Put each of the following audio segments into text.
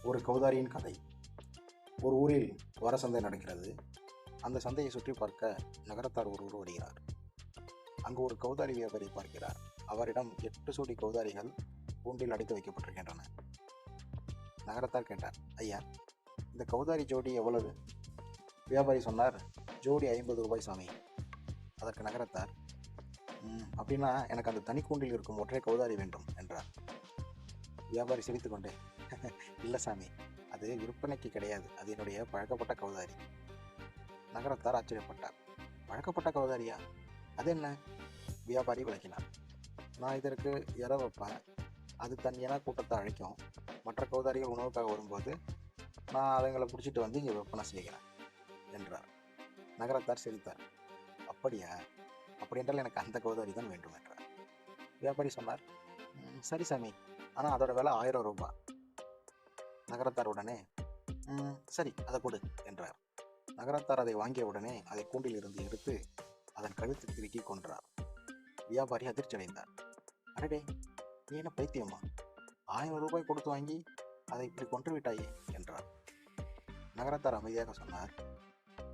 ஒரு கௌதாரியின் கதை. ஒரு ஊரில் வாரசந்தை நடக்கிறது. அந்த சந்தையை சுற்றி பார்க்க நகரத்தார் ஒருவர் வருகிறார். அங்கு ஒரு கௌதாரி வியாபாரி பார்க்கிறார். அவரிடம் 8 சோடி கௌதாரிகள் கூண்டில் அடைத்து வைக்கப்பட்டிருக்கின்றன. நகரத்தார் கேட்டார், ஐயா, இந்த கௌதாரி ஜோடி எவ்வளவு? வியாபாரி சொன்னார், ஜோடி 50 ரூபாய் சாமி. அதற்கு நகரத்தார், அப்படின்னா எனக்கு அந்த தனி கூண்டில் இருக்கும் ஒற்றை கௌதாரி வேண்டும் என்றார். வியாபாரி சிரித்துக்கொண்டே, இல்லை சாமி, அது விற்பனைக்கு கிடையாது, அது என்னுடைய பழக்கப்பட்ட கௌதாரி. நகரத்தார் ஆச்சரியப்பட்டார். பழக்கப்பட்ட கௌதாரியா? அது என்ன? வியாபாரி விளக்கினார். நான் இதற்கு இற வைப்பேன், அது தன் இன கூட்டத்தை அழைக்கும். மற்ற கௌதாரிகள் உணவுக்காக வரும்போது நான் அதுங்களை பிடிச்சிட்டு வந்து இங்கே விற்பனை செய்கிறேன் என்றார். நகரத்தார் சிரித்தார். அப்படியா? அப்படி என்றால் எனக்கு அந்த கௌதாரி தான் வேண்டும் என்றார். வியாபாரி சொன்னார், சரி சாமி, ஆனால் அதோட விலை 1000 ரூபாய். நகரத்தார் உடனே, சரி, அதை கொடு என்றார். நகரத்தார் அதை வாங்கிய உடனே அதை கூண்டில் இருந்து எடுத்து அதன் கழுத்து திருக்கி கொன்றார். வியாபாரி அதிர்ச்சி அடைந்தார். அடடே, நீ என்ன பைத்தியமா? 1000 ரூபாய் கொடுத்து வாங்கி அதை இப்படி கொன்று விட்டாயே என்றார். நகரத்தார் அமைதியாக சொன்னார்,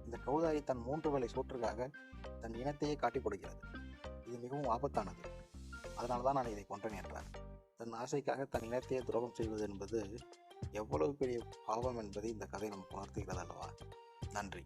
இந்த கௌதாரி தன் 3 வேளை சோற்றுக்காக தன் இனத்தையே காட்டி கொடுக்கிறது. இது மிகவும் ஆபத்தானது. அதனால்தான் நான் இதை கொன்றேன் என்றார். தன் ஆசைக்காக தன் இனத்தையே துரோகம் செய்வது என்பது எவ்வளவு பெரிய பாவம் என்பதை இந்த கதை நமக்கு உணர்த்துகிறது அல்லவா? நன்றி.